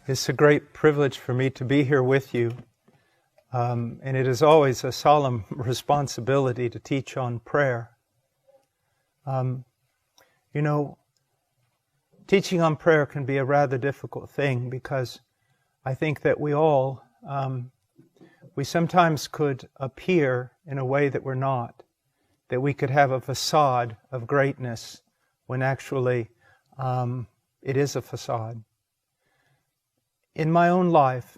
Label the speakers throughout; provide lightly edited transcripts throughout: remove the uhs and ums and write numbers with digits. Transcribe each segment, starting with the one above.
Speaker 1: It's a great privilege for me to be here with you, and it is always a solemn responsibility to teach on prayer. Teaching on prayer can be a rather difficult thing because I think that we all, we sometimes could appear in a way that we're not, that we could have a facade of greatness when actually it is a facade. In my own life,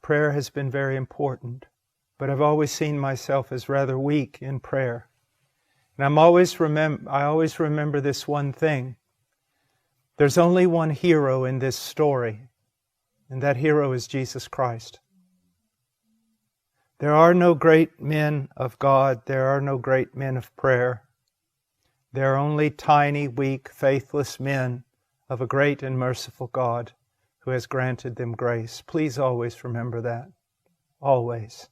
Speaker 1: prayer has been very important, but I've always seen myself as rather weak in prayer. And I always remember this one thing. There's only one hero in this story, and that hero is Jesus Christ. There are no great men of God. There are no great men of prayer. There are only tiny, weak, faithless men of a great and merciful God who has granted them grace. Please always remember that. Always.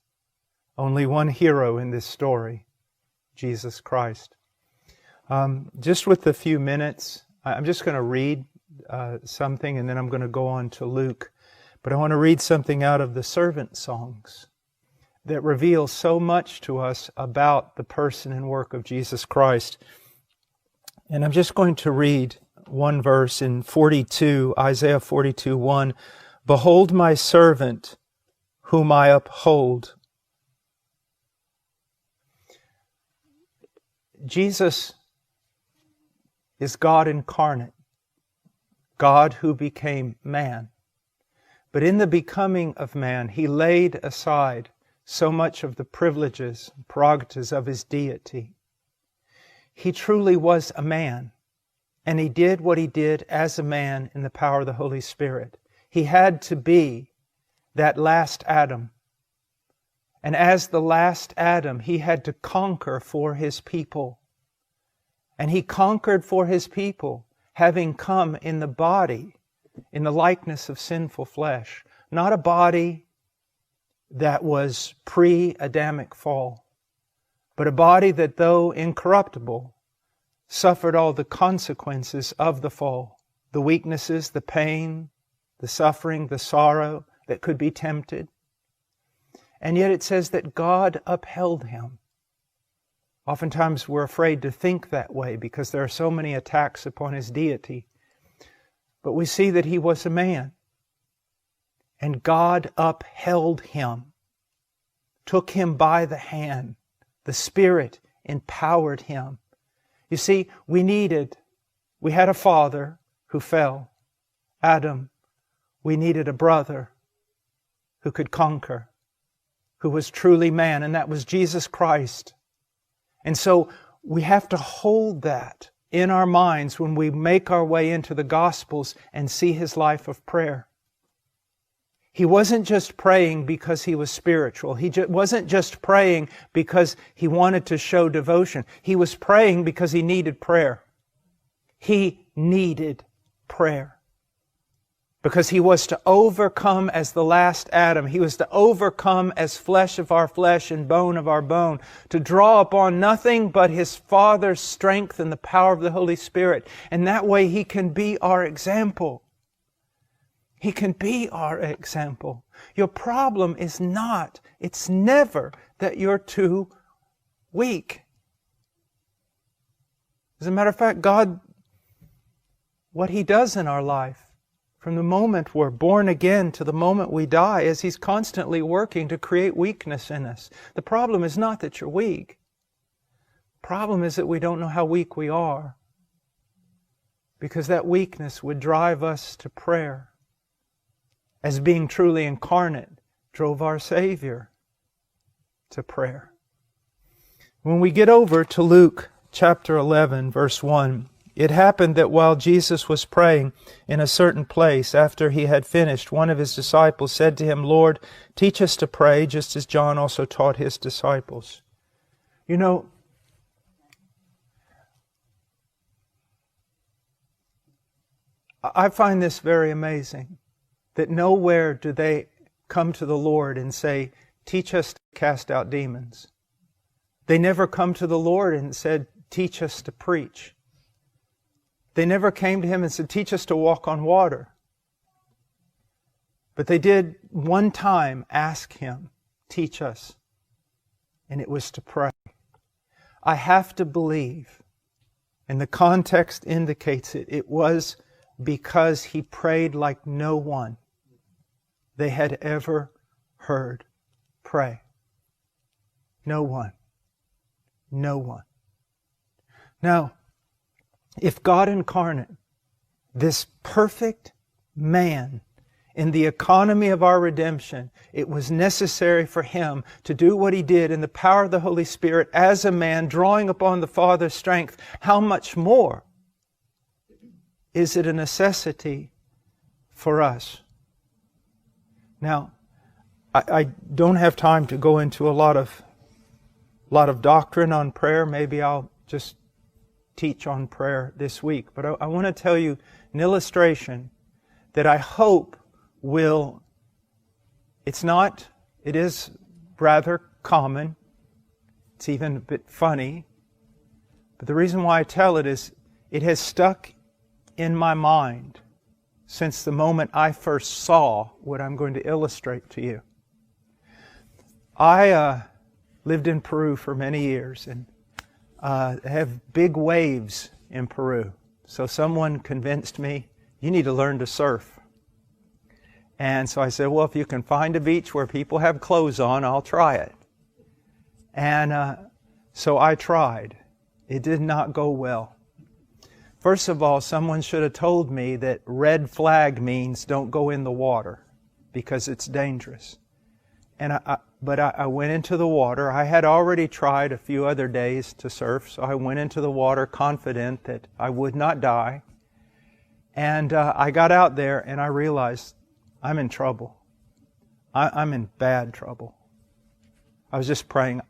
Speaker 1: Only one hero in this story, Jesus Christ. Just with a few minutes, I'm just going to read something and then I'm going to go on to Luke. But I want to read something out of the servant songs that reveals so much to us about the person and work of Jesus Christ. And I'm just going to read one verse in 42, Isaiah 42:1. Behold my servant, whom I uphold. Jesus is God incarnate, God who became man. But in the becoming of man, He laid aside so much of the privileges and prerogatives of His deity. He truly was a man, and He did what He did as a man in the power of the Holy Spirit. He had to be that last Adam. And as the last Adam, He had to conquer for His people. And He conquered for His people, having come in the body, in the likeness of sinful flesh. Not a body that was pre-Adamic fall, but a body that, though incorruptible, suffered all the consequences of the fall, the weaknesses, the pain, the suffering, the sorrow that could be tempted. And yet it says that God upheld Him. Oftentimes we're afraid to think that way because there are so many attacks upon His deity. But we see that He was a man. And God upheld Him, took Him by the hand. The Spirit empowered Him. You see, we had a father who fell, Adam. We needed a brother who could conquer, who was truly man, and that was Jesus Christ. And so we have to hold that in our minds when we make our way into the Gospels and see His life of prayer. He wasn't just praying because He was spiritual. He wasn't just praying because He wanted to show devotion. He was praying because He needed prayer. He needed prayer. Because He was to overcome as the last Adam. He was to overcome as flesh of our flesh and bone of our bone. To draw upon nothing but His Father's strength and the power of the Holy Spirit. And that way He can be our example. He can be our example. Your problem is not, it's never that you're too weak. As a matter of fact, God, what He does in our life, from the moment we're born again to the moment we die, is He's constantly working to create weakness in us. The problem is not that you're weak. The problem is that we don't know how weak we are. Because that weakness would drive us to prayer. As being truly incarnate, drove our Savior to prayer. When we get over to Luke chapter 11, verse 1, it happened that while Jesus was praying in a certain place, after He had finished, one of His disciples said to Him, Lord, teach us to pray, just as John also taught his disciples. You know, I find this very amazing. That nowhere do they come to the Lord and say, teach us to cast out demons. They never come to the Lord and said, teach us to preach. They never came to Him and said, teach us to walk on water. But they did one time ask Him, teach us. And it was to pray. I have to believe, and the context indicates it, it was because He prayed like no one they had ever heard pray. No one. No one. Now, if God incarnate, this perfect man, in the economy of our redemption, it was necessary for Him to do what He did in the power of the Holy Spirit as a man, drawing upon the Father's strength. How much more is it a necessity for us? Now, I don't have time to go into a lot of doctrine on prayer. Maybe I'll just teach on prayer this week. But I want to tell you an illustration that I hope will, it is rather common. It's even a bit funny. But the reason why I tell it is it has stuck in my mind since the moment I first saw what I'm going to illustrate to you. I lived in Peru for many years and have big waves in Peru. So someone convinced me, you need to learn to surf. And so I said, well, if you can find a beach where people have clothes on, I'll try it. And so I tried. It did not go well. First of all, someone should have told me that red flag means don't go in the water because it's dangerous. And but I went into the water. I had already tried a few other days to surf, so I went into the water confident that I would not die. And I got out there and I realized I'm in trouble. I'm in bad trouble. I was just praying,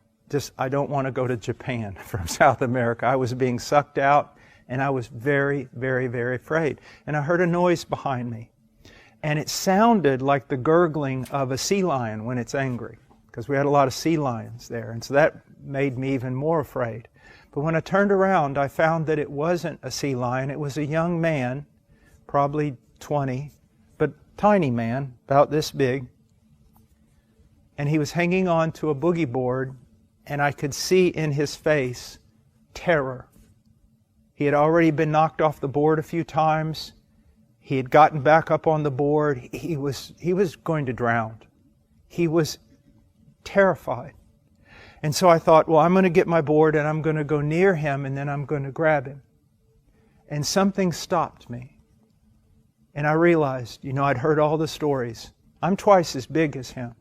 Speaker 1: I don't want to go to Japan from South America. I was being sucked out and I was very, very, very afraid. And I heard a noise behind me. And it sounded like the gurgling of a sea lion when it's angry, because we had a lot of sea lions there. And so that made me even more afraid. But when I turned around, I found that it wasn't a sea lion. It was a young man, probably 20, but tiny man, about this big. And he was hanging on to a boogie board, and I could see in his face terror. He had already been knocked off the board a few times. He had gotten back up on the board. He was going to drown. He was terrified. And so I thought, well, I'm going to get my board and I'm going to go near him and then I'm going to grab him. And something stopped me. And I realized, I'd heard all the stories. I'm twice as big as him.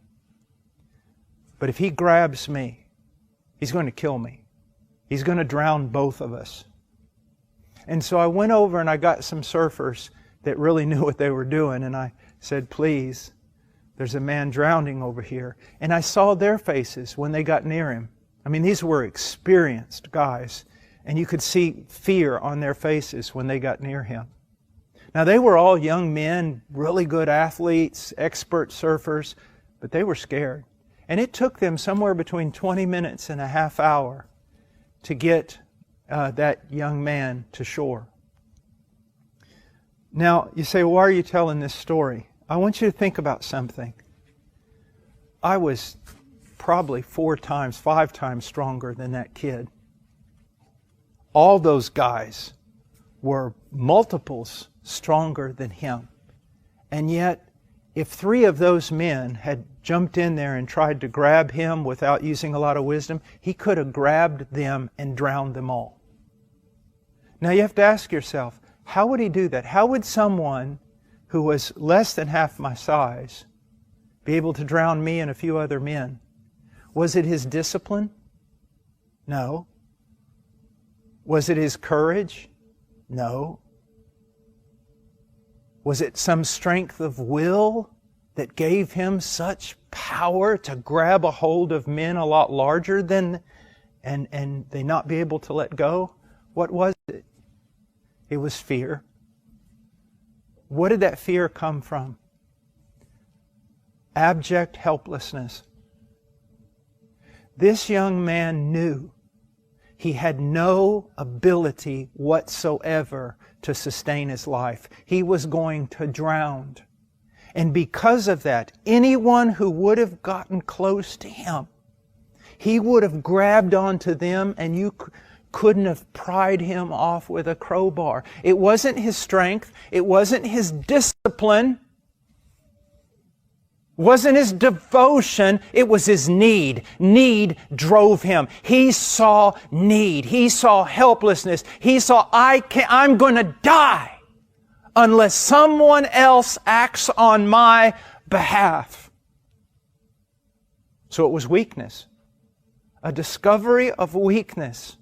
Speaker 1: But if he grabs me, he's going to kill me. He's going to drown both of us. And so I went over and I got some surfers that really knew what they were doing. And I said, please, there's a man drowning over here. And I saw their faces when they got near him. I mean, these were experienced guys. And you could see fear on their faces when they got near him. Now, they were all young men, really good athletes, expert surfers, but they were scared. And it took them somewhere between 20 minutes and a half hour to get that young man to shore. Now, you say, why are you telling this story? I want you to think about something. I was probably 5 times stronger than that kid. All those guys were multiples stronger than him. And yet, if 3 of those men had jumped in there and tried to grab him without using a lot of wisdom, he could have grabbed them and drowned them all. Now you have to ask yourself, how would he do that? How would someone who was less than half my size be able to drown me and a few other men? Was it his discipline? No. Was it his courage? No. Was it some strength of will that gave him such power to grab a hold of men a lot larger than and they not be able to let go? What was it? It was fear. What did that fear come from? Abject helplessness. This young man knew he had no ability whatsoever to sustain his life. He was going to drown. And because of that, anyone who would have gotten close to Him, He would have grabbed onto them, and you couldn't have pried Him off with a crowbar. It wasn't His strength. It wasn't His discipline. It wasn't His devotion. It was His need. Need drove Him. He saw need. He saw helplessness. He saw, I'm going to die unless someone else acts on my behalf. So it was weakness. A discovery of weakness.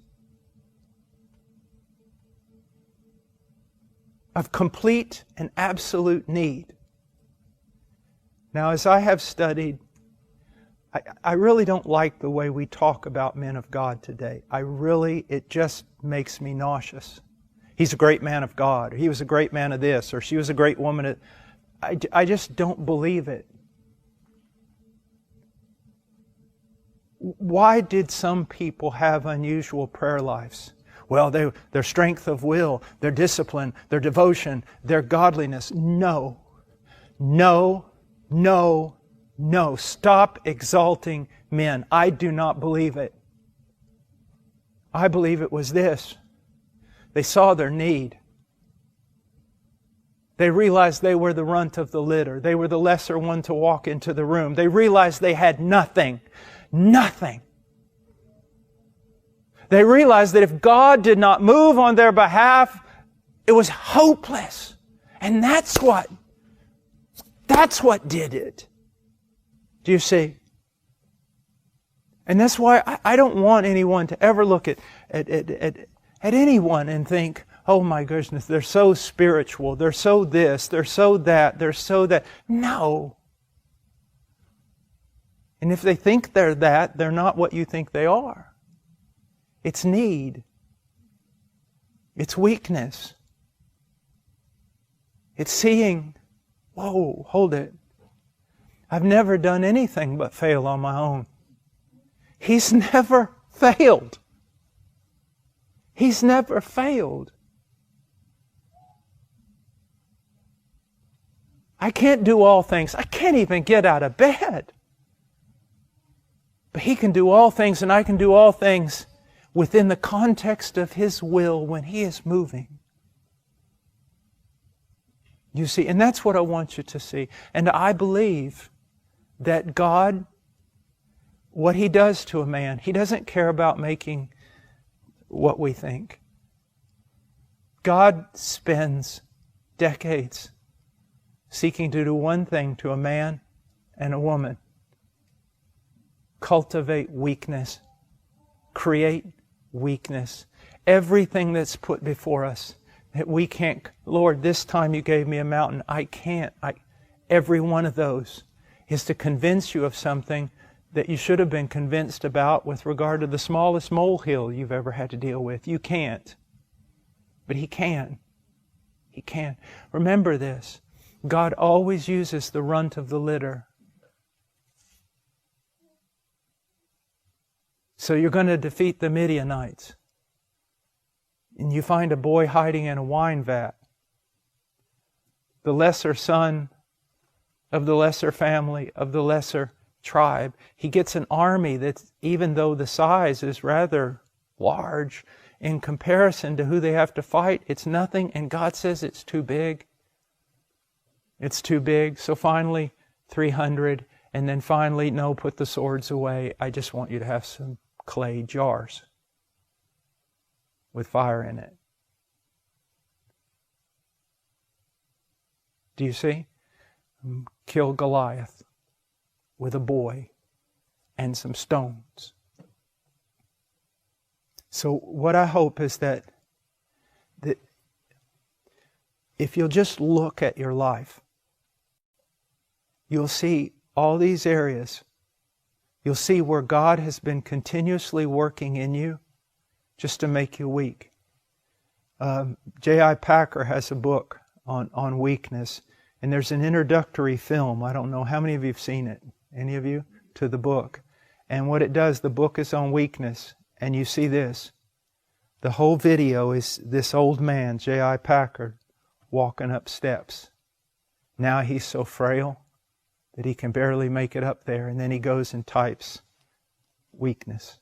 Speaker 1: Of complete and absolute need. Now, as I have studied, I really don't like the way we talk about men of God today. It just makes me nauseous. He's a great man of God, or he was a great man of this, or she was a great woman. I just don't believe it. Why did some people have unusual prayer lives? Well, their strength of will, their discipline, their devotion, their godliness. No. Stop exalting men. I do not believe it. I believe it was this. They saw their need. They realized they were the runt of the litter. They were the lesser one to walk into the room. They realized they had nothing. Nothing. They realized that if God did not move on their behalf, it was hopeless. And that's what did it. Do you see? And that's why I don't want anyone to ever look at anyone and think, oh my goodness, they're so spiritual, they're so this, they're so that, they're so that. No. And if they think they're that, they're not what you think they are. It's need. It's weakness. It's seeing, whoa, hold it. I've never done anything but fail on my own. He's never failed. He's never failed. I can't do all things. I can't even get out of bed. But He can do all things, and I can do all things within the context of His will when He is moving. You see, and that's what I want you to see. And I believe that God, what He does to a man, He doesn't care about making what we think. God spends decades seeking to do one thing to a man and a woman. Cultivate weakness. Create weakness. Everything that's put before us that we can't, Lord, this time You gave me a mountain. I can't. Every one of those is to convince you of something that you should have been convinced about with regard to the smallest molehill you've ever had to deal with. You can't. But He can. He can. Remember this. God always uses the runt of the litter. So you're going to defeat the Midianites. And you find a boy hiding in a wine vat. The lesser son of the lesser family, of the lesser tribe. He gets an army that, even though the size is rather large, in comparison to who they have to fight, it's nothing. And God says it's too big. It's too big. So finally, 300. And then finally, no, put the swords away. I just want you to have some clay jars with fire in it. Do you see? Kill Goliath with a boy and some stones. So what I hope is that if you'll just look at your life, you'll see all these areas. You'll see where God has been continuously working in you just to make you weak. J.I. Packer has a book on weakness, and there's an introductory film. I don't know how many of you have seen it. Any of you? To the book. And what it does, the book is on weakness, and you see this. The whole video is this old man, J.I. Packer, walking up steps. Now he's so frail that he can barely make it up there. And then he goes and types weakness.